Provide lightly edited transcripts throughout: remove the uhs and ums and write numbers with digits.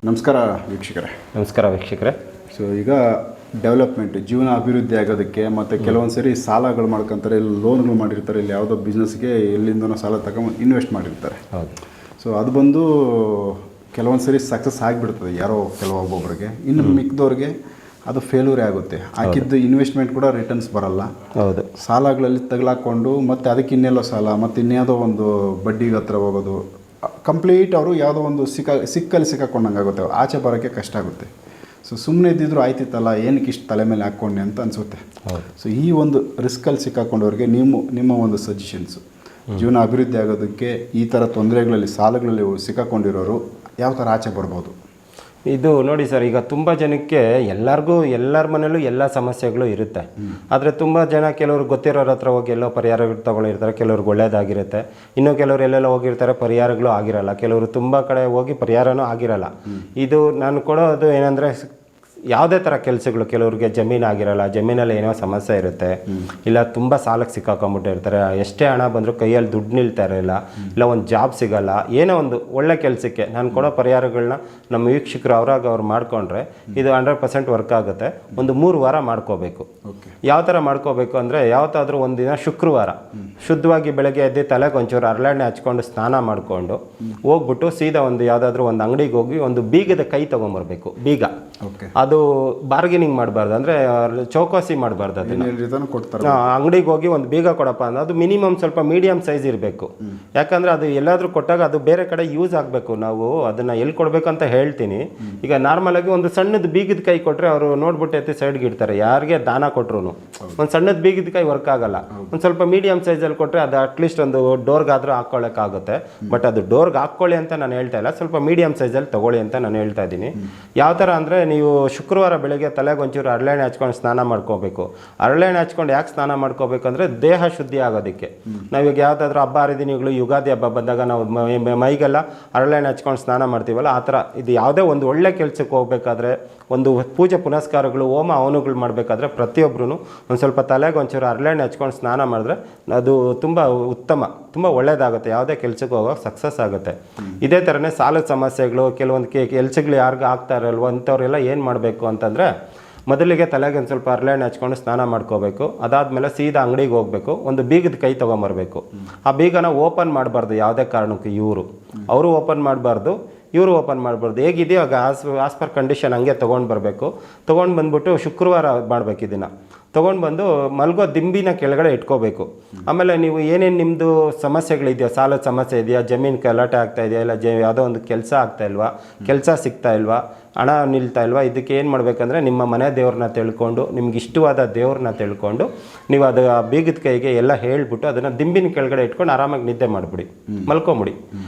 ನಮಸ್ಕಾರ ವೀಕ್ಷಕರೇ. ನಮಸ್ಕಾರ ವೀಕ್ಷಕರೇ. ಸೊ ಈಗ ಡೆವಲಪ್ಮೆಂಟ್ ಜೀವನ ಅಭಿವೃದ್ಧಿ ಆಗೋದಕ್ಕೆ ಮತ್ತು ಕೆಲವೊಂದು ಸರಿ ಸಾಲಗಳು ಮಾಡ್ಕೊತಾರೆ, ಇಲ್ಲಿ ಲೋನ್ಗಳು ಮಾಡಿರ್ತಾರೆ, ಇಲ್ಲಿ ಯಾವುದೋ ಬಿಸ್ನೆಸ್ಗೆ ಎಲ್ಲಿಂದನೋ ಸಾಲ ತಗೊಂಡು ಇನ್ವೆಸ್ಟ್ ಮಾಡಿರ್ತಾರೆ. ಹೌದು. ಸೊ ಅದು ಬಂದು ಕೆಲವೊಂದು ಸರಿ ಸಕ್ಸಸ್ ಆಗಿಬಿಡ್ತದೆ ಯಾರೋ ಕೆಲವೊಬ್ಬೊಬ್ಬರಿಗೆ, ಇನ್ನು ಮಿಕ್ಕಿದವ್ರಿಗೆ ಅದು ಫೇಲ್ಯೂರೇ ಆಗುತ್ತೆ. ಹಾಕಿದ್ದು ಇನ್ವೆಸ್ಟ್ಮೆಂಟ್ ಕೂಡ ರಿಟರ್ನ್ಸ್ ಬರಲ್ಲ. ಹೌದು. ಸಾಲಗಳಲ್ಲಿ ತಗಲಾಕೊಂಡು ಮತ್ತು ಅದಕ್ಕೆ ಇನ್ನೆಲ್ಲೋ ಸಾಲ ಮತ್ತು ಇನ್ಯಾವುದೋ ಒಂದು ಬಡ್ಡಿಗೆ ಹತ್ರ ಹೋಗೋದು, ಕಂಪ್ಲೀಟ್ ಅವರು ಯಾವುದೋ ಒಂದು ಸಿಕ್ಕಲ್ಲಿ ಸಿಕ್ಕಾಕೊಂಡಂಗೆ ಆಗುತ್ತೆ, ಆಚೆ ಬರೋಕ್ಕೆ ಕಷ್ಟ ಆಗುತ್ತೆ. ಸೊ ಸುಮ್ಮನೆ ಇದ್ದಿದ್ರು ಆಯ್ತಿತ್ತಲ್ಲ, ಏನಕ್ಕೆ ಇಷ್ಟು ತಲೆ ಮೇಲೆ ಹಾಕ್ಕೊಂಡೆ ಅಂತ ಅನಿಸುತ್ತೆ. ಸೊ ಈ ಒಂದು ರಿಸ್ಕಲ್ಲಿ ಸಿಕ್ಕಾಕೊಂಡವ್ರಿಗೆ ನಿಮ್ಮ ಒಂದು ಸಜೆಷನ್ಸು, ಜೀವನ ಅಭಿವೃದ್ಧಿ ಆಗೋದಕ್ಕೆ ಈ ಥರ ತೊಂದರೆಗಳಲ್ಲಿ ಸಾಲಗಳಲ್ಲಿ ಸಿಕ್ಕಾಕೊಂಡಿರೋರು ಯಾವ ಥರ ಆಚೆ ಬರ್ಬೋದು? ಇದು ನೋಡಿ ಸರ್, ಈಗ ತುಂಬ ಜನಕ್ಕೆ ಎಲ್ಲರ ಮನೇಲೂ ಎಲ್ಲ ಸಮಸ್ಯೆಗಳು ಇರುತ್ತೆ. ಆದರೆ ತುಂಬ ಜನ ಕೆಲವರು ಗೊತ್ತಿರೋರ ಹತ್ರ ಹೋಗಿ ಎಲ್ಲೋ ಪರಿಹಾರಗಳು ತೊಗೊಂಡಿರ್ತಾರೆ, ಕೆಲವ್ರಿಗೆ ಒಳ್ಳೇದಾಗಿರುತ್ತೆ. ಇನ್ನು ಕೆಲವರು ಎಲ್ಲೆಲ್ಲ ಹೋಗಿರ್ತಾರೆ, ಪರಿಹಾರಗಳು ಆಗಿರಲ್ಲ. ಕೆಲವರು ತುಂಬ ಕಡೆ ಹೋಗಿ ಪರಿಹಾರನೂ ಆಗಿರಲ್ಲ. ಇದು ನಾನು ಕೊಡೋದು ಏನಂದರೆ, ಯಾವುದೇ ಥರ ಕೆಲಸಗಳು, ಕೆಲವ್ರಿಗೆ ಜಮೀನು ಆಗಿರಲ್ಲ, ಜಮೀನಲ್ಲಿ ಏನೋ ಸಮಸ್ಯೆ ಇರುತ್ತೆ, ಇಲ್ಲ ತುಂಬ ಸಾಲಕ್ಕೆ ಸಿಕ್ಕಾಕೊಂಡ್ಬಿಟ್ಟಿರ್ತಾರೆ, ಎಷ್ಟೇ ಹಣ ಬಂದರೂ ಕೈಯಲ್ಲಿ ದುಡ್ಡು ನಿಲ್ತಾ ಇರಲ್ಲ, ಇಲ್ಲ ಒಂದು ಜಾಬ್ ಸಿಗಲ್ಲ, ಏನೋ ಒಂದು ಒಳ್ಳೆ ಕೆಲಸಕ್ಕೆ ನಾನು ಕೊಡೋ ಪರಿಹಾರಗಳನ್ನ ನಮ್ಮ ವೀಕ್ಷಕರು ಅವ್ರು ಮಾಡಿಕೊಂಡ್ರೆ ಇದು 100% ವರ್ಕ್ ಆಗುತ್ತೆ. ಒಂದು 3 ವಾರ ಮಾಡ್ಕೋಬೇಕು. ಯಾವ ಥರ ಮಾಡ್ಕೋಬೇಕು ಅಂದರೆ, ಯಾವತ್ತಾದರೂ ಒಂದಿನ ಶುಕ್ರವಾರ ಶುದ್ಧವಾಗಿ ಬೆಳಗ್ಗೆ ಎದ್ದು ತಲೆಗೆ ಒಂಚೂರು ಹರಳೆಣ್ಣೆ ಹಚ್ಕೊಂಡು ಸ್ನಾನ ಮಾಡಿಕೊಂಡು ಹೋಗ್ಬಿಟ್ಟು ಸೀದಾ ಒಂದು ಯಾವುದಾದ್ರೂ ಒಂದು ಅಂಗಡಿಗೆ ಹೋಗಿ ಒಂದು ಬೀಗದ ಕೈ ತೊಗೊಂಬರ್ಬೇಕು. ಬೀಗ ಅದು ಬಾರ್ಗೇನಿಂಗ್ ಮಾಡಬಾರ್ದು, ಅಂದರೆ ಚೌಕಾಸಿ ಮಾಡಬಾರ್ದು. ಅದನ್ನು ಅಂಗಡಿಗೆ ಹೋಗಿ ಒಂದು ಬೀಗ ಕೊಡಪ್ಪ ಅಂದ್ರೆ ಅದು ಮಿನಿಮಮ್ ಸ್ವಲ್ಪ ಮೀಡಿಯಮ್ ಸೈಜ್ ಇರಬೇಕು. ಯಾಕಂದರೆ ಅದು ಎಲ್ಲಾದರೂ ಕೊಟ್ಟಾಗ ಅದು ಬೇರೆ ಕಡೆ ಯೂಸ್ ಆಗಬೇಕು. ನಾವು ಅದನ್ನು ಎಲ್ಲಿ ಕೊಡಬೇಕು ಅಂತ ಹೇಳ್ತೀನಿ. ಈಗ ನಾರ್ಮಲಾಗಿ ಒಂದು ಸಣ್ಣದ ಬೀಗದ ಕೈ ಕೊಟ್ಟರೆ ಅವರು ನೋಡ್ಬಿಟ್ಟು ಎತ್ತಿ ಸೈಡ್ಗೆ ಇಡ್ತಾರೆ, ಯಾರಿಗೆ ದಾನ ಕೊಟ್ಟರು. ಒಂದು ಸಣ್ಣದ ಬೀಗದ ಕೈ ವರ್ಕ್ ಆಗಲ್ಲ. ಒಂದು ಸ್ವಲ್ಪ ಮೀಡಿಯಮ್ ಸೈಜಲ್ಲಿ ಕೊಟ್ಟರೆ ಅದು ಅಟ್ಲೀಸ್ಟ್ ಒಂದು ಡೋರ್ಗಾದರೂ ಹಾಕ್ಕೊಳ್ಳೋಕ್ಕಾಗುತ್ತೆ. ಬಟ್ ಅದು ಡೋರ್ಗೆ ಹಾಕ್ಕೊಳ್ಳಿ ಅಂತ ನಾನು ಹೇಳ್ತಾ ಇಲ್ಲ, ಸ್ವಲ್ಪ ಮೀಡಿಯಮ್ ಸೈಜಲ್ಲಿ ತೊಗೊಳ್ಳಿ ಅಂತ ನಾನು ಹೇಳ್ತಾ ಇದ್ದೀನಿ. ಯಾವ ಥರ ಅಂದರೆ, ನೀವು ಶುಕ್ರವಾರ ಬೆಳಗ್ಗೆ ತಲೆಗೆ ಒಂಚೂರು ಹರಳೆಣ್ಣೆ ಹಚ್ಕೊಂಡು ಸ್ನಾನ ಮಾಡ್ಕೋಬೇಕು. ಹರಳೆಣ್ಣೆ ಹಚ್ಕೊಂಡು ಯಾಕೆ ಸ್ನಾನ ಮಾಡ್ಕೋಬೇಕಂದ್ರೆ ದೇಹ ಶುದ್ಧಿ ಆಗೋದಕ್ಕೆ. ನಾವೀಗ ಯಾವುದಾದ್ರೂ ಹಬ್ಬ ಹರಿದಿನಗಳು, ಯುಗಾದಿ ಹಬ್ಬ ಬಂದಾಗ ನಾವು ಮೈಗೆಲ್ಲ ಹರಳೆಣ್ಣೆ ಹಚ್ಕೊಂಡು ಸ್ನಾನ ಮಾಡ್ತೀವಲ್ಲ, ಆ ಥರ ಇದು ಯಾವುದೇ ಒಂದು ಒಳ್ಳೆ ಕೆಲಸಕ್ಕೆ ಹೋಗ್ಬೇಕಾದ್ರೆ, ಒಂದು ಪೂಜೆ ಪುನಸ್ಕಾರಗಳು, ಹೋಮ ಹವನಗಳು ಮಾಡಬೇಕಾದ್ರೆ ಪ್ರತಿಯೊಬ್ಬರೂ ಒಂದು ಸ್ವಲ್ಪ ತಲೆಗೆ ಒಂಚೂರು ಹರಳೆಣ್ಣೆ ಹಚ್ಕೊಂಡು ಸ್ನಾನ ಮಾಡಿದ್ರೆ ಅದು ತುಂಬ ಉತ್ತಮ, ತುಂಬ ಒಳ್ಳೆಯದಾಗುತ್ತೆ. ಯಾವುದೇ ಕೆಲಸಕ್ಕೆ ಹೋಗೋ ಸಕ್ಸಸ್ ಆಗುತ್ತೆ. ಇದೇ ಥರನೇ ಸಾಲದ ಸಮಸ್ಯೆಗಳು, ಕೆಲವೊಂದು ಕೆಲಸಗಳು ಯಾರಿಗೂ ಆಗ್ತಾ ಇರಲ್ವೋ ಅಂಥವ್ರೆಲ್ಲ ಏನು ಮಾಡಬೇಕು ಅಂತಂದರೆ, ಮೊದಲಿಗೆ ತಲೆಗೆ ಒಂದು ಸ್ವಲ್ಪ ಹರಳೆಣ್ಣೆ ಹಚ್ಕೊಂಡು ಸ್ನಾನ ಮಾಡ್ಕೋಬೇಕು. ಅದಾದಮೇಲೆ ಸೀದಾ ಅಂಗಡಿಗೆ ಹೋಗಬೇಕು, ಒಂದು ಬೀಗದ ಕೈ ತೊಗೊಂಬರ್ಬೇಕು. ಆ ಬೀಗನ ಓಪನ್ ಮಾಡಬಾರ್ದು ಯಾವುದೇ ಕಾರಣಕ್ಕೂ. ಅವರು ಓಪನ್ ಮಾಡಬಾರ್ದು, ಇವರು ಓಪನ್ ಮಾಡ್ಬಾರ್ದು. ಹೇಗಿದೆಯೋ ಆಗ ಆಸ್ ಪರ್ ಕಂಡೀಷನ್ ಹಂಗೆ ತೊಗೊಂಡು ಬರಬೇಕು. ತೊಗೊಂಡು ಬಂದುಬಿಟ್ಟು ಶುಕ್ರವಾರ ಮಾಡಬೇಕು. ಇದನ್ನು ತೊಗೊಂಡು ಬಂದು ಮಲ್ಗೋ ದಿಂಬಿನ ಕೆಳಗಡೆ ಇಟ್ಕೋಬೇಕು. ಆಮೇಲೆ ನೀವು ಏನೇನು ನಿಮ್ಮದು ಸಮಸ್ಯೆಗಳಿದೆಯೋ, ಸಾಲದ ಸಮಸ್ಯೆ ಇದೆಯಾ, ಜಮೀನು ಗಲಾಟೆ ಆಗ್ತಾ ಇದೆಯಾ, ಇಲ್ಲ ಯಾವುದೋ ಒಂದು ಕೆಲಸ ಆಗ್ತಾ ಇಲ್ವಾ, ಕೆಲಸ ಸಿಗ್ತಾ ಇಲ್ವಾ, ಹಣ ನಿಲ್ತಾ ಇಲ್ವಾ, ಇದಕ್ಕೆ ಏನು ಮಾಡಬೇಕಂದ್ರೆ ನಿಮ್ಮ ಮನೆ ದೇವ್ರನ್ನ ತಿಳ್ಕೊಂಡು, ನಿಮ್ಗೆ ಇಷ್ಟವಾದ ದೇವ್ರನ್ನ ತಿಳ್ಕೊಂಡು ನೀವು ಅದು ಆ ಬೀಗದ ಕೈಗೆ ಎಲ್ಲ ಹೇಳ್ಬಿಟ್ಟು ಅದನ್ನು ದಿಂಬಿನ ಕೆಳಗಡೆ ಇಟ್ಕೊಂಡು ಆರಾಮಾಗಿ ನಿದ್ದೆ ಮಾಡಿಬಿಡಿ, ಮಲ್ಕೊಂಬಿಡಿ.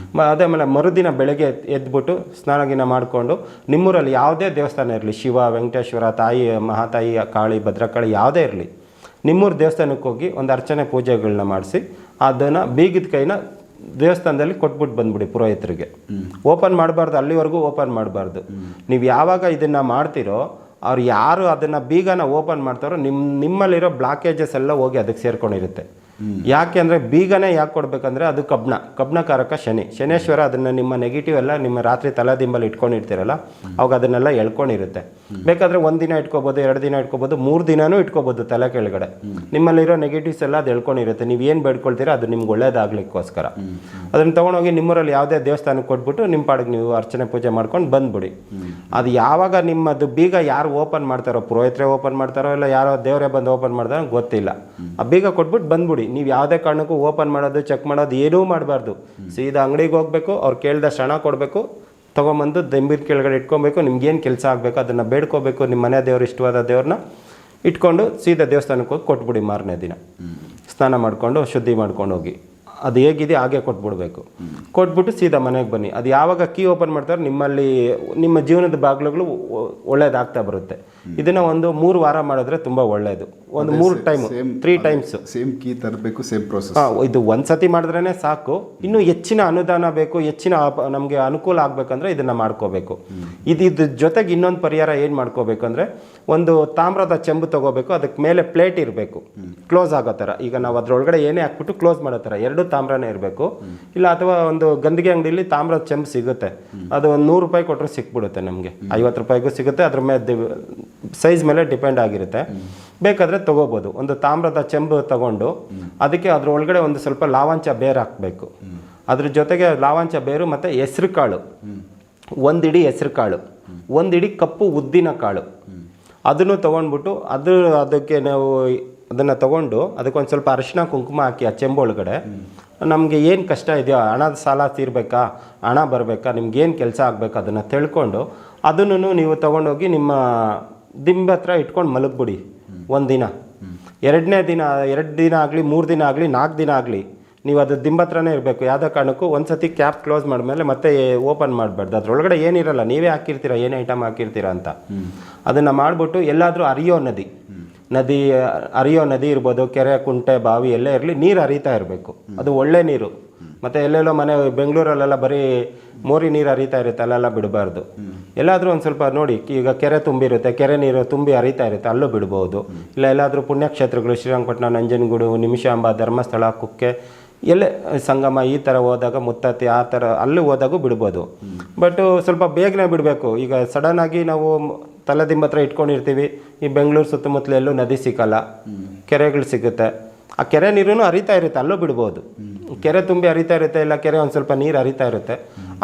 ಅದೇ ಮೇಲೆ ಮರುದಿನ ಬೆಳಗ್ಗೆ ಎದ್ಬಿಟ್ಟು ಸ್ನಾನಗಿನ ಮಾಡಿಕೊಂಡು ನಿಮ್ಮೂರಲ್ಲಿ ಯಾವುದೇ ದೇವಸ್ಥಾನ ಇರಲಿ, ಶಿವ, ವೆಂಕಟೇಶ್ವರ, ತಾಯಿ, ಮಹಾತಾಯಿ, ಕಾಳಿ, ಭದ್ರಕಾಳಿ ಯಾವುದೇ ಇರಲಿ, ನಿಮ್ಮೂರ ದೇವಸ್ಥಾನಕ್ಕೆ ಹೋಗಿ ಒಂದು ಅರ್ಚನೆ ಪೂಜೆಗಳನ್ನ ಮಾಡಿಸಿ ಅದನ್ನು ಬೀಗದ ಕೈನ ದೇವಸ್ಥಾನದಲ್ಲಿ ಕೊಟ್ಬಿಟ್ಟು ಬಂದ್ಬಿಡಿ ಪುರೋಹಿತರಿಗೆ. ಓಪನ್ ಮಾಡಬಾರ್ದು, ಅಲ್ಲಿವರೆಗೂ ಓಪನ್ ಮಾಡಬಾರ್ದು. ನೀವು ಯಾವಾಗ ಇದನ್ನು ಮಾಡ್ತೀರೋ, ಅವ್ರು ಯಾರು ಅದನ್ನು ಬೀಗನ ಓಪನ್ ಮಾಡ್ತಾರೋ ನಿಮ್ಮಲ್ಲಿರೋ ಬ್ಲಾಕೇಜಸ್ ಎಲ್ಲ ಹೋಗಿ ಅದಕ್ಕೆ ಸೇರ್ಕೊಂಡಿರುತ್ತೆ. ಯಾಕೆ ಅಂದರೆ, ಬೀಗನೇ ಯಾಕೆ ಕೊಡಬೇಕಂದ್ರೆ ಅದು ಕಬ್ಣಕಾರಕ ಶನೇಶ್ವರ ಅದನ್ನು ನಿಮ್ಮ ನೆಗೆಟಿವ್ ಎಲ್ಲ ನಿಮ್ಮ ರಾತ್ರಿ ತಲೆದಿಂಬಲ್ಲಿ ಇಟ್ಕೊಂಡಿರ್ತೀರಲ್ಲ, ಅವಾಗ ಅದನ್ನೆಲ್ಲ ಎಳ್ಕೊಂಡಿರುತ್ತೆ. ಬೇಕಾದರೆ 1 ದಿನ ಇಟ್ಕೋಬೋದು, 2 ದಿನ ಇಟ್ಕೋಬೋದು, 3 ದಿನವೂ ಇಟ್ಕೋಬೋದು. ತಲೆ ಕೆಳಗಡೆ ನಿಮ್ಮಲ್ಲಿರೋ ನೆಗೆಟಿವ್ಸ್ ಎಲ್ಲ ಅದು ಎಳ್ಕೊಂಡಿರುತ್ತೆ. ನೀವು ಏನು ಬೇಡ್ಕೊಳ್ತೀರೋ ಅದು ನಿಮ್ಗೆ ಒಳ್ಳೇದಾಗ್ಲಿಕ್ಕೋಸ್ಕರ ಅದನ್ನು ತೊಗೊಂಡೋಗಿ ನಿಮ್ಮೂರಲ್ಲಿ ಯಾವುದೇ ದೇವಸ್ಥಾನಕ್ಕೆ ಕೊಟ್ಬಿಟ್ಟು ನಿಮ್ಮ ಪಾಡಿಗೆ ನೀವು ಅರ್ಚನೆ ಪೂಜೆ ಮಾಡ್ಕೊಂಡು ಬಂದ್ಬಿಡಿ. ಅದು ಯಾವಾಗ ನಿಮ್ಮದು ಬೀಗ ಯಾರು ಓಪನ್ ಮಾಡ್ತಾರೋ, ಪುರೋಹಿತರೇ ಓಪನ್ ಮಾಡ್ತಾರೋ ಇಲ್ಲ ಯಾರೋ ದೇವರೇ ಬಂದು ಓಪನ್ ಮಾಡ್ತಾರೋ ಗೊತ್ತಿಲ್ಲ, ಆ ಬೀಗ ಕೊಟ್ಬಿಟ್ಟು ಬಂದ್ಬಿಡಿ. ನೀವು ಯಾವುದೇ ಕಾರಣಕ್ಕೂ ಓಪನ್ ಮಾಡೋದು, ಚೆಕ್ ಮಾಡೋದು ಏನೂ ಮಾಡಬಾರ್ದು. ಸೀದಾ ಅಂಗಡಿಗೆ ಹೋಗಬೇಕು, ಅವ್ರು ಕೇಳಿದಷ್ಟು ಹಣ ಕೊಡಬೇಕು, ತೊಗೊಂಬಂದು ದಿಂಬಿನ ಕೆಳಗಡೆ ಇಟ್ಕೊಬೇಕು. ನಿಮ್ಗೇನು ಕೆಲಸ ಆಗಬೇಕು ಅದನ್ನು ಬೇಡ್ಕೋಬೇಕು. ನಿಮ್ಮ ಮನೆ ದೇವ್ರು, ಇಷ್ಟವಾದ ದೇವ್ರನ್ನ ಇಟ್ಕೊಂಡು ಸೀದಾ ದೇವಸ್ಥಾನಕ್ಕೆ ಹೋಗಿ ಕೊಟ್ಬಿಡಿ. ಮಾರನೇ ದಿನ ಸ್ನಾನ ಮಾಡಿಕೊಂಡು ಶುದ್ಧಿ ಮಾಡ್ಕೊಂಡು ಹೋಗಿ ಅದು ಹೇಗಿದೆ ಹಾಗೆ ಕೊಟ್ಬಿಡ್ಬೇಕು. ಕೊಟ್ಬಿಟ್ಟು ಸೀದಾ ಮನೆಗೆ ಬನ್ನಿ. ಅದು ಯಾವಾಗ ಕೀ ಓಪನ್ ಮಾಡ್ತಾರೆ ನಿಮ್ಮ ಜೀವನದ ಬಾಗಿಲುಗಳು ಒಳ್ಳೇದಾಗ್ತಾ ಬರುತ್ತೆ. ಇದನ್ನು ಒಂದು 3 ವಾರ ಮಾಡಿದ್ರೆ ತುಂಬ ಒಳ್ಳೆಯದು. ಒಂದು 3 ಟೈಮ್ಸ್ ಸೇಮ್ ಕೀ ತರಬೇಕು, ಸೇಮ್ ಪ್ರೋಸೆಸ್. ಇದು ಒಂದು ಸತಿ ಮಾಡಿದ್ರೇ ಸಾಕು. ಇನ್ನೂ ಹೆಚ್ಚಿನ ಅನುದಾನ ಬೇಕು, ಹೆಚ್ಚಿನ ನಮಗೆ ಅನುಕೂಲ ಆಗಬೇಕಂದ್ರೆ ಇದನ್ನು ಮಾಡ್ಕೋಬೇಕು. ಇದ್ರ ಜೊತೆಗೆ ಇನ್ನೊಂದು ಪರಿಹಾರ ಏನು ಮಾಡ್ಕೋಬೇಕಂದ್ರೆ, ಒಂದು ತಾಮ್ರದ ಚೆಂಬು ತೊಗೋಬೇಕು, ಅದಕ್ಕೆ ಮೇಲೆ ಪ್ಲೇಟ್ ಇರಬೇಕು, ಕ್ಲೋಸ್ ಆಗೋ ಥರ. ಈಗ ನಾವು ಅದರೊಳಗಡೆ ಏನೇ ಹಾಕ್ಬಿಟ್ಟು ಕ್ಲೋಸ್ ಮಾಡೋ ಥರ 2 ತಾಮ್ರನೇ ಇರಬೇಕು. ಇಲ್ಲ ಅಥವಾ ಒಂದು ಗಂದಿಗೆ ಅಂಗಡಿಲಿ ತಾಮ್ರದ ಚೆಂಬು ಸಿಗುತ್ತೆ, ಅದು ಒಂದು 100 ರೂಪಾಯಿ ಕೊಟ್ಟರೆ ಸಿಕ್ಬಿಡುತ್ತೆ ನಮಗೆ, 50 ರೂಪಾಯಿಗೂ ಸಿಗುತ್ತೆ. ಅದ್ರ ಮೇಲೆ ಸೈಜ್ ಮೇಲೆ ಡಿಪೆಂಡ್ ಆಗಿರುತ್ತೆ. ಬೇಕಾದರೆ ತೊಗೋಬೋದು. ಒಂದು ತಾಮ್ರದ ಚೆಂಬು ತಗೊಂಡು ಅದಕ್ಕೆ ಅದ್ರ ಒಳಗಡೆ ಒಂದು ಸ್ವಲ್ಪ ಲಾವಂಚ ಬೇರು ಹಾಕಬೇಕು. ಅದ್ರ ಜೊತೆಗೆ ಲಾವಂಚ ಬೇರು ಮತ್ತು ಹೆಸ್ರು ಕಾಳು, 1 ಇಡಿ ಹೆಸ್ರು ಕಾಳು, 1 ಇಡಿ ಕಪ್ಪು ಉದ್ದಿನ ಕಾಳು, ಅದನ್ನು ತೊಗೊಂಡ್ಬಿಟ್ಟು ಅದಕ್ಕೆ ನಾವು ಅದನ್ನು ತೊಗೊಂಡು ಅದಕ್ಕೊಂದು ಸ್ವಲ್ಪ ಅರಿಶಿನ ಕುಂಕುಮ ಹಾಕಿ ಆ ಚೆಂಬು ಒಳಗಡೆ ನಮಗೆ ಏನು ಕಷ್ಟ ಇದೆಯೋ, ಹಣದ ಸಾಲ ತೀರಬೇಕಾ, ಹಣ ಬರಬೇಕಾ, ನಿಮ್ಗೆ ಏನು ಕೆಲಸ ಆಗಬೇಕು ಅದನ್ನು ತಿಳ್ಕೊಂಡು ಅದನ್ನು ನೀವು ತೊಗೊಂಡೋಗಿ ನಿಮ್ಮ ದಿಂಬ ಹತ್ರ ಇಟ್ಕೊಂಡು ಮಲಗ್ಬಿಡಿ ಒಂದಿನ. 2ನೇ ದಿನ 2 ದಿನ ಆಗಲಿ 3 ದಿನ ಆಗಲಿ 4 ದಿನ ಆಗಲಿ ನೀವು ಅದು ದಿಂಬ ಹತ್ರನೇ ಇರಬೇಕು. ಯಾವುದೇ ಕಾರಣಕ್ಕೂ ಒಂದು ಸತಿ ಕ್ಯಾಪ್ ಕ್ಲೋಸ್ ಮಾಡಿದ್ಮೇಲೆ ಮತ್ತೆ ಓಪನ್ ಮಾಡಬಾರ್ದು. ಅದರೊಳಗಡೆ ಏನಿರಲ್ಲ, ನೀವೇ ಹಾಕಿರ್ತೀರ ಏನು ಐಟಮ್ ಹಾಕಿರ್ತೀರ ಅಂತ. ಅದನ್ನು ಮಾಡಿಬಿಟ್ಟು ಎಲ್ಲಾದರೂ ಹರಿಯೋ ನದಿ ಇರ್ಬೋದು, ಕೆರೆ ಕುಂಟೆ ಬಾವಿ ಎಲ್ಲೇ ಇರಲಿ, ನೀರು ಹರಿತಾ ಇರಬೇಕು. ಅದು ಒಳ್ಳೆ ನೀರು. ಮತ್ತು ಎಲ್ಲೆಲ್ಲೋ ಬೆಂಗಳೂರಲ್ಲೆಲ್ಲ ಬರೀ ಮೋರಿ ನೀರು ಹರಿತಾ ಇರುತ್ತೆ, ಅಲ್ಲೆಲ್ಲ ಬಿಡಬಾರ್ದು. ಎಲ್ಲಾದರೂ ಒಂದು ಸ್ವಲ್ಪ ನೋಡಿ, ಈಗ ಕೆರೆ ತುಂಬಿರುತ್ತೆ, ಕೆರೆ ನೀರು ತುಂಬಿ ಹರಿತಾ ಇರುತ್ತೆ, ಅಲ್ಲೂ ಬಿಡ್ಬೋದು. ಇಲ್ಲ ಎಲ್ಲಾದರೂ ಪುಣ್ಯಕ್ಷೇತ್ರಗಳು, ಶ್ರೀರಂಗಪಟ್ಟಣ, ನಂಜನಗೂಡು, ನಿಮಿಷಾಂಬ, ಧರ್ಮಸ್ಥಳ, ಕುಕ್ಕೆ, ಎಲ್ಲೇ ಸಂಗಮ ಈ ಥರ ಹೋದಾಗ, ಮುತ್ತತ್ತಿ ಆ ಥರ ಅಲ್ಲೂ ಹೋದಾಗೂ ಬಿಡ್ಬೋದು. ಬಟ್ ಸ್ವಲ್ಪ ಬೇಗನೆ ಬಿಡಬೇಕು. ಈಗ ಸಡನ್ನಾಗಿ ನಾವು ತಲೆದಿಂಬ ಹತ್ರ ಇಟ್ಕೊಂಡಿರ್ತೀವಿ, ಈ ಬೆಂಗಳೂರು ಸುತ್ತಮುತ್ತಲು ಎಲ್ಲೂ ನದಿ ಸಿಕ್ಕಲ್ಲ, ಕೆರೆಗಳು ಸಿಗುತ್ತೆ. ಆ ಕೆರೆ ನೀರೂ ಹರಿತಾ ಇರುತ್ತೆ, ಅಲ್ಲೂ ಬಿಡ್ಬೋದು. ಕೆರೆ ತುಂಬಿ ಹರಿತಾ ಇರುತ್ತೆ, ಇಲ್ಲ ಕೆರೆ ಒಂದು ಸ್ವಲ್ಪ ನೀರು ಹರಿತಾ ಇರುತ್ತೆ,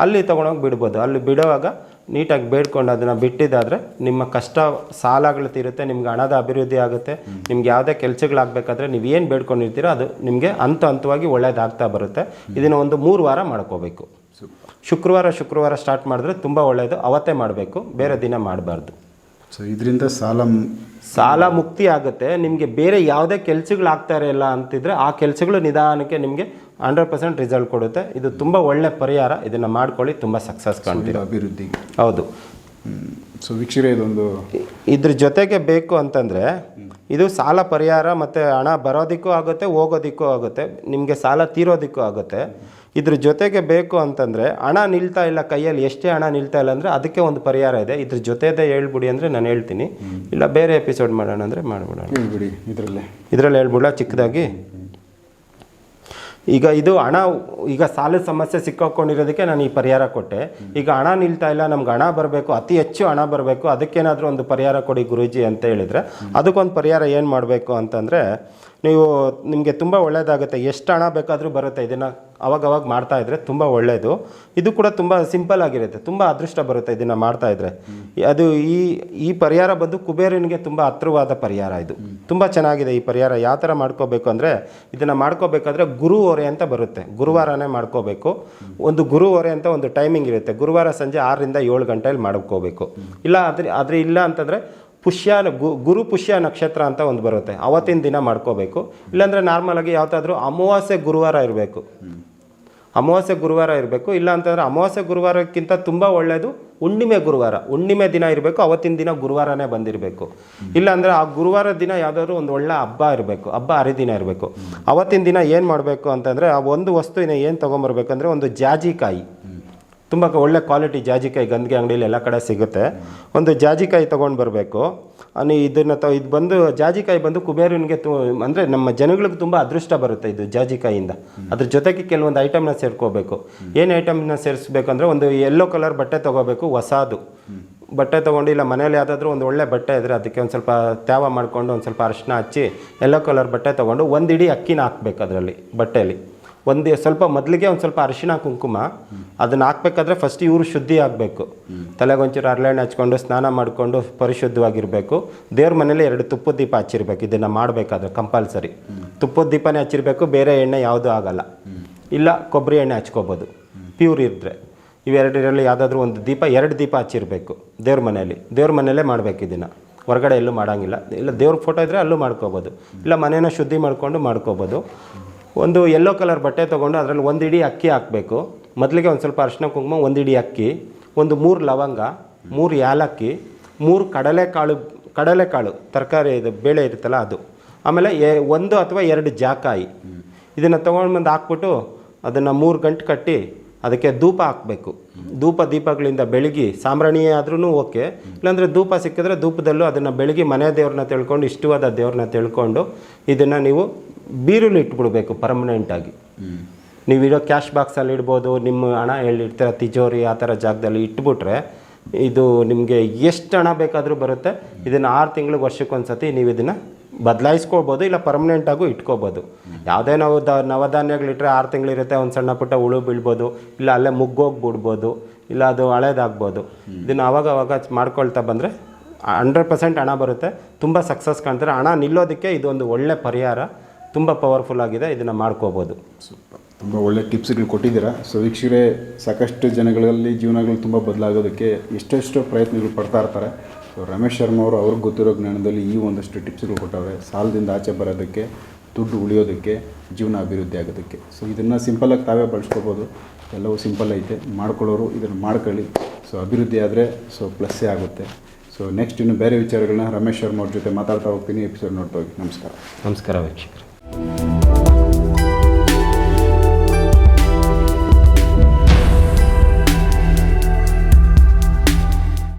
ಅಲ್ಲಿ ತೊಗೊಂಡೋಗಿ ಬಿಡ್ಬೋದು. ಅಲ್ಲಿ ಬಿಡುವಾಗ ನೀಟಾಗಿ ಬೇಡ್ಕೊಂಡು ಅದನ್ನು ಬಿಟ್ಟಿದ್ದಾದರೆ ನಿಮ್ಮ ಕಷ್ಟ ಸಾಲಗಳು ತೀರುತ್ತೆ, ನಿಮ್ಗೆ ಹಣದ ಅಭಿವೃದ್ಧಿ ಆಗುತ್ತೆ. ನಿಮ್ಗೆ ಯಾವುದೇ ಕೆಲಸಗಳಾಗಬೇಕಾದ್ರೆ ನೀವು ಏನು ಬೇಡ್ಕೊಂಡಿರ್ತೀರೋ ಅದು ನಿಮಗೆ ಹಂತವಾಗಿ ಒಳ್ಳೇದಾಗ್ತಾ ಬರುತ್ತೆ. ಇದನ್ನು ಒಂದು 3 ವಾರ ಮಾಡ್ಕೋಬೇಕು. ಶುಕ್ರವಾರ ಸ್ಟಾರ್ಟ್ ಮಾಡಿದ್ರೆ ತುಂಬ ಒಳ್ಳೆಯದು. ಅವತ್ತೇ ಮಾಡಬೇಕು, ಬೇರೆ ದಿನ ಮಾಡಬಾರ್ದು. ಸೊ ಇದರಿಂದ ಸಾಲ ಮುಕ್ತಿ ಆಗುತ್ತೆ. ನಿಮಗೆ ಬೇರೆ ಯಾವುದೇ ಕೆಲಸಗಳಾಗ್ತಾ ಇರಲ್ಲ ಅಂತಿದ್ರೆ ಆ ಕೆಲಸಗಳು ನಿಧಾನಕ್ಕೆ ನಿಮಗೆ 100% ರಿಸಲ್ಟ್ ಕೊಡುತ್ತೆ. ಇದು ತುಂಬ ಒಳ್ಳೆ ಪರಿಹಾರ. ಇದನ್ನು ಮಾಡ್ಕೊಳ್ಳಿ, ತುಂಬ ಸಕ್ಸಸ್ ಕಾಣ್ತೀರ ಅಭಿವೃದ್ಧಿ. ಹೌದು. ಸೊ ವೀಕ್ಷಕರೇ, ಇದೊಂದು ಇದ್ರ ಜೊತೆಗೆ ಬೇಕು ಅಂತಂದರೆ ಇದು ಸಾಲ ಪರಿಹಾರ ಮತ್ತು ಹಣ ಬರೋದಕ್ಕೂ ಆಗುತ್ತೆ, ಹೋಗೋದಕ್ಕೂ ಆಗುತ್ತೆ, ನಿಮಗೆ ಸಾಲ ತೀರೋದಕ್ಕೂ ಆಗುತ್ತೆ. ಇದ್ರ ಜೊತೆಗೆ ಬೇಕು ಅಂತಂದರೆ ಹಣ ನಿಲ್ತಾ ಇಲ್ಲ ಕೈಯಲ್ಲಿ, ಎಷ್ಟೇ ಹಣ ನಿಲ್ತಾ ಇಲ್ಲ ಅಂದರೆ ಅದಕ್ಕೆ ಒಂದು ಪರಿಹಾರ ಇದೆ. ಇದ್ರ ಜೊತೆದೇ ಹೇಳ್ಬಿಡಿ ಅಂದರೆ ನಾನು ಹೇಳ್ತೀನಿ, ಇಲ್ಲ ಬೇರೆ ಎಪಿಸೋಡ್ ಮಾಡೋಣ ಅಂದರೆ ಮಾಡಿಬಿಡೋಣ. ಹೇಳ್ಬಿಡಿ, ಇದರಲ್ಲಿ ಹೇಳ್ಬಿಡಲ್ಲ ಚಿಕ್ಕದಾಗಿ. ಈಗ ಇದು ಹಣ, ಈಗ ಸಾಲದ ಸಮಸ್ಯೆ ಸಿಕ್ಕಾಕೊಂಡಿರೋದಕ್ಕೆ ನಾನು ಈ ಪರಿಹಾರ ಕೊಟ್ಟೆ. ಈಗ ಹಣ ನಿಲ್ತಾ ಇಲ್ಲ, ನಮ್ಗೆ ಹಣ ಬರಬೇಕು, ಅತಿ ಹೆಚ್ಚು ಹಣ ಬರಬೇಕು, ಅದಕ್ಕೇನಾದರೂ ಒಂದು ಪರಿಹಾರ ಕೊಡಿ ಗುರೂಜಿ ಅಂತ ಹೇಳಿದರೆ ಅದಕ್ಕೊಂದು ಪರಿಹಾರ ಏನು ಮಾಡಬೇಕು ಅಂತಂದರೆ, ನಿಮಗೆ ತುಂಬ ಒಳ್ಳೆಯದಾಗುತ್ತೆ. ಎಷ್ಟು ಹಣ ಬೇಕಾದರೂ ಬರುತ್ತೆ. ಇದನ್ನು ಅವಾಗವಾಗ ಮಾಡ್ತಾಯಿದ್ರೆ ತುಂಬ ಒಳ್ಳೆಯದು. ಇದು ಕೂಡ ತುಂಬ ಸಿಂಪಲ್ ಆಗಿರುತ್ತೆ, ತುಂಬ ಅದೃಷ್ಟ ಬರುತ್ತೆ ಇದನ್ನು ಮಾಡ್ತಾಯಿದ್ರೆ. ಅದು ಈ ಪರಿಹಾರ ಬಂದು ಕುಬೇರನಿಗೆ ತುಂಬ ಹತ್ರವಾದ ಪರಿಹಾರ. ಇದು ತುಂಬ ಚೆನ್ನಾಗಿದೆ ಈ ಪರಿಹಾರ. ಯಾವ ಥರ ಮಾಡ್ಕೋಬೇಕು ಅಂದರೆ, ಇದನ್ನು ಮಾಡ್ಕೋಬೇಕಾದ್ರೆ ಗುರು ಹೊರೆ ಅಂತ ಬರುತ್ತೆ, ಗುರುವಾರನೇ ಮಾಡ್ಕೋಬೇಕು. ಒಂದು ಗುರು ಹೊರೆ ಅಂತ ಒಂದು ಟೈಮಿಂಗ್ ಇರುತ್ತೆ. ಗುರುವಾರ ಸಂಜೆ 6ರಿಂದ 7 ಗಂಟೆಯಲ್ಲಿ ಮಾಡ್ಕೋಬೇಕು. ಇಲ್ಲ ಆದರೆ ಇಲ್ಲ ಅಂತಂದರೆ ಗುರು ಪುಷ್ಯ ನಕ್ಷತ್ರ ಅಂತ ಒಂದು ಬರುತ್ತೆ, ಅವತ್ತಿನ ದಿನ ಮಾಡ್ಕೋಬೇಕು. ಇಲ್ಲಾಂದರೆ ನಾರ್ಮಲಾಗಿ ಯಾವುದಾದ್ರೂ ಅಮಾವಾಸ್ಯೆ ಗುರುವಾರ ಇರಬೇಕು, ಇಲ್ಲ ಅಂತಂದರೆ ಅಮಾವಾಸ್ಯೆ ಗುರುವಾರಕ್ಕಿಂತ ತುಂಬ ಒಳ್ಳೆಯದು ಹುಣ್ಣಿಮೆ ದಿನ ಇರಬೇಕು. ಅವತ್ತಿನ ದಿನ ಗುರುವಾರನೇ ಬಂದಿರಬೇಕು. ಇಲ್ಲಾಂದರೆ ಆ ಗುರುವಾರ ದಿನ ಯಾವುದಾದ್ರು ಒಂದು ಒಳ್ಳೆ ಹಬ್ಬ ಇರಬೇಕು, ಹಬ್ಬ ಹರಿದಿನ ಇರಬೇಕು. ಅವತ್ತಿನ ದಿನ ಏನು ಮಾಡಬೇಕು ಅಂತಂದರೆ, ಆ ಒಂದು ವಸ್ತುವಿನ ಏನು ತೊಗೊಂಬರ್ಬೇಕಂದ್ರೆ, ಒಂದು ಜಾಜಿಕಾಯಿ, ತುಂಬ ಒಳ್ಳೆ ಕ್ವಾಲಿಟಿ ಜಾಜಿಕಾಯಿ ಗಂದಿಗೆ ಅಂಗಡಿಯಲ್ಲಿ ಎಲ್ಲ ಕಡೆ ಸಿಗುತ್ತೆ. ಒಂದು ಜಾಜಿಕಾಯಿ ತೊಗೊಂಡು ಬರಬೇಕು. ಇದು ಬಂದು ಜಾಜಿಕಾಯಿ ಬಂದು ಕುಬೇರನಿಗೆ ಅಂದರೆ ನಮ್ಮ ಜನಗಳಿಗೆ ತುಂಬ ಅದೃಷ್ಟ ಬರುತ್ತೆ ಇದು ಜಾಜಿಕಾಯಿಯಿಂದ. ಅದ್ರ ಜೊತೆಗೆ ಕೆಲವೊಂದು ಐಟಮ್ನ ಸೇರ್ಕೋಬೇಕು. ಏನು ಐಟಮ್ನ ಸೇರಿಸ್ಬೇಕಂದ್ರೆ, ಒಂದು ಯೆಲ್ಲೋ ಕಲರ್ ಬಟ್ಟೆ ತೊಗೋಬೇಕು, ಹೊಸದು ಬಟ್ಟೆ ತೊಗೊಂಡು, ಇಲ್ಲ ಮನೇಲಿ ಯಾವುದಾದ್ರೂ ಒಂದು ಒಳ್ಳೆ ಬಟ್ಟೆ ಇದ್ದರೆ ಅದಕ್ಕೆ ಒಂದು ಸ್ವಲ್ಪ ತ್ಯಾವ ಮಾಡಿಕೊಂಡು ಒಂದು ಸ್ವಲ್ಪ ಅರಿಶಿನ ಹಚ್ಚಿ ಯೆಲ್ಲೋ ಕಲರ್ ಬಟ್ಟೆ ತೊಗೊಂಡು 1 ಇಡಿ ಅಕ್ಕಿನ ಹಾಕ್ಬೇಕು ಅದರಲ್ಲಿ ಬಟ್ಟೆಯಲ್ಲಿ. ಸ್ವಲ್ಪ ಮೊದಲಿಗೆ ಒಂದು ಸ್ವಲ್ಪ ಅರಿಶಿನ ಕುಂಕುಮ ಅದನ್ನು ಹಾಕ್ಬೇಕಾದ್ರೆ ಫಸ್ಟ್ ಇವರು ಶುದ್ಧಿ ಆಗಬೇಕು. ತಲೆಗೊಂಚೂರು ಹರಳೆಣ್ಣೆ ಹಚ್ಕೊಂಡು ಸ್ನಾನ ಮಾಡಿಕೊಂಡು ಪರಿಶುದ್ಧವಾಗಿರಬೇಕು. ದೇವ್ರ ಮನೇಲಿ 2 ತುಪ್ಪದ ದೀಪ ಹಚ್ಚಿರ್ಬೇಕು. ಇದನ್ನು ಮಾಡಬೇಕಾದ್ರೆ ಕಂಪಲ್ಸರಿ ತುಪ್ಪದ ದೀಪನೇ ಹಚ್ಚಿರಬೇಕು, ಬೇರೆ ಎಣ್ಣೆ ಯಾವುದೂ ಆಗಲ್ಲ. ಇಲ್ಲ ಕೊಬ್ಬರಿ ಎಣ್ಣೆ ಹಚ್ಕೋಬೋದು ಪ್ಯೂರ್ ಇದ್ದರೆ. ಇವೆರಡರಲ್ಲಿ ಯಾವುದಾದ್ರೂ ಒಂದು ದೀಪ, 2 ದೀಪ ಹಚ್ಚಿರಬೇಕು ದೇವ್ರ ಮನೆಯಲ್ಲೇ ಮಾಡಬೇಕು. ಇದನ್ನು ಹೊರಗಡೆ ಎಲ್ಲೂ ಮಾಡೋಂಗಿಲ್ಲ. ಇಲ್ಲ ದೇವ್ರ ಫೋಟೋ ಇದ್ದರೆ ಅಲ್ಲೂ ಮಾಡ್ಕೋಬೋದು, ಇಲ್ಲ ಮನೇನ ಶುದ್ಧಿ ಮಾಡ್ಕೋಬೋದು. ಒಂದು ಯೆಲ್ಲೋ ಕಲರ್ ಬಟ್ಟೆ ತೊಗೊಂಡು ಅದರಲ್ಲಿ 1 ಇಡಿ ಅಕ್ಕಿ ಹಾಕಬೇಕು. ಮೊದಲಿಗೆ ಒಂದು ಸ್ವಲ್ಪ ಅರಿಶಿನ ಕುಂಕುಮ, 1 ಇಡಿ ಅಕ್ಕಿ, ಒಂದು 3 ಲವಂಗ, 3 ಏಲಕ್ಕಿ, 3 ಕಡಲೆಕಾಳು ತರಕಾರಿ ಇದು ಬೇಳೆ ಇರುತ್ತಲ್ಲ ಅದು, ಆಮೇಲೆ 1 ಅಥವಾ 2 ಜಾಕಾಯಿ. ಇದನ್ನು ತೊಗೊಂಡ್ಬಂದು ಹಾಕ್ಬಿಟ್ಟು ಅದನ್ನು 3 ಗಂಟೆ ಕಟ್ಟಿ ಅದಕ್ಕೆ ಧೂಪ ಹಾಕಬೇಕು. ದೀಪಗಳಿಂದ ಬೆಳಗಿ, ಸಾಂಬ್ರಾಣಿ ಆದ್ರೂ ಓಕೆ, ಇಲ್ಲಾಂದರೆ ಧೂಪ ಸಿಕ್ಕಿದ್ರೆ ಧೂಪದಲ್ಲೂ ಅದನ್ನು ಬೆಳಗಿ ಮನೆ ದೇವ್ರನ್ನ ತಿಳ್ಕೊಂಡು, ಇಷ್ಟವಾದ ದೇವ್ರನ್ನ ತಿಳ್ಕೊಂಡು ಇದನ್ನು ನೀವು ಬೀರುಲಿ ಇಟ್ಬಿಡ್ಬೇಕು ಪರ್ಮನೆಂಟಾಗಿ. ನೀವಿರೋ ಕ್ಯಾಶ್ ಬಾಕ್ಸಲ್ಲಿ ಇಡ್ಬೋದು, ನಿಮ್ಮ ಹಣ ಎಲ್ಲಿರ್ತೀರ ತಿಜೋರಿ ಆ ಥರ ಜಾಗದಲ್ಲಿ ಇಟ್ಬಿಟ್ರೆ ಇದು ನಿಮಗೆ ಎಷ್ಟು ಹಣ ಬೇಕಾದರೂ ಬರುತ್ತೆ. ಇದನ್ನು 6 ತಿಂಗಳಿಗೆ ವರ್ಷಕ್ಕೊಂದ್ಸತಿ ನೀವು ಇದನ್ನು ಬದಲಾಯಿಸ್ಕೋಬೋದು, ಇಲ್ಲ ಪರ್ಮನೆಂಟಾಗೂ ಇಟ್ಕೋಬೋದು. ಯಾವುದೇ ನಾವು ನವಧಾನ್ಯಗಳಿಟ್ರೆ 6 ತಿಂಗಳಿರುತ್ತೆ, ಒಂದು ಸಣ್ಣ ಪುಟ್ಟ ಹುಳು ಬೀಳ್ಬೋದು, ಇಲ್ಲ ಅಲ್ಲೇ ಮುಗ್ಗೋಗ್ಬಿಡ್ಬೋದು, ಇಲ್ಲ ಅದು ಹಳೇದಾಗ್ಬೋದು. ಇದನ್ನು ಅವಾಗ ಮಾಡ್ಕೊಳ್ತಾ ಬಂದರೆ 100% ಹಣ ಬರುತ್ತೆ, ತುಂಬ ಸಕ್ಸಸ್ ಕಾಣ್ತಾರೆ. ಹಣ ನಿಲ್ಲೋದಕ್ಕೆ ಇದೊಂದು ಒಳ್ಳೆ ಪರಿಹಾರ, ತುಂಬ ಪವರ್ಫುಲ್ ಆಗಿದೆ, ಇದನ್ನು ಮಾಡ್ಕೋಬೋದು. ಸೂಪರ್, ತುಂಬ ಒಳ್ಳೆ ಟಿಪ್ಸ್ಗಳು ಕೊಟ್ಟಿದ್ದೀರಾ. ಸೊ ವೀಕ್ಷಕರೇ, ಸಾಕಷ್ಟು ಜನಗಳಲ್ಲಿ ಜೀವನಗಳು ತುಂಬ ಬದಲಾಗೋದಕ್ಕೆ ಎಷ್ಟೆಷ್ಟು ಪ್ರಯತ್ನಗಳು ಪಡ್ತಾ ಇರ್ತಾರೆ. ಸೊ ರಮೇಶ್ ಶರ್ಮಾ ಅವರು ಅವ್ರಿಗೆ ಗೊತ್ತಿರೋ ಜ್ಞಾನದಲ್ಲಿ ಈ ಒಂದಷ್ಟು ಟಿಪ್ಸ್ಗಳು ಕೊಟ್ಟವ್ರೆ, ಸಾಲದಿಂದ ಆಚೆ ಬರೋದಕ್ಕೆ, ದುಡ್ಡು ಉಳಿಯೋದಕ್ಕೆ, ಜೀವನ ಅಭಿವೃದ್ಧಿ ಆಗೋದಕ್ಕೆ. ಸೊ ಇದನ್ನು ಸಿಂಪಲಾಗಿ ತಾವೇ ಬಳಸ್ಕೋಬೋದು, ಎಲ್ಲವೂ ಸಿಂಪಲ್ ಐತೆ, ಮಾಡ್ಕೊಳ್ಳೋರು ಇದನ್ನು ಮಾಡ್ಕೊಳ್ಳಿ. ಸೊ ಅಭಿವೃದ್ಧಿ ಆದರೆ ಸೊ ಪ್ಲಸ್ಸೇ ಆಗುತ್ತೆ. ಸೊ ನೆಕ್ಸ್ಟ್ ಇನ್ನು ಬೇರೆ ವಿಚಾರಗಳನ್ನ ರಮೇಶ್ ಶರ್ಮಾ ಅವ್ರ ಜೊತೆ ಮಾತಾಡ್ತಾ ಹೋಗ್ತೀನಿ. ಎಪಿಸೋಡ್ ನೋಡ್ತಾ ಹೋಗಿ. ನಮಸ್ಕಾರ. ನಮಸ್ಕಾರ ವೀಕ್ಷಕರು.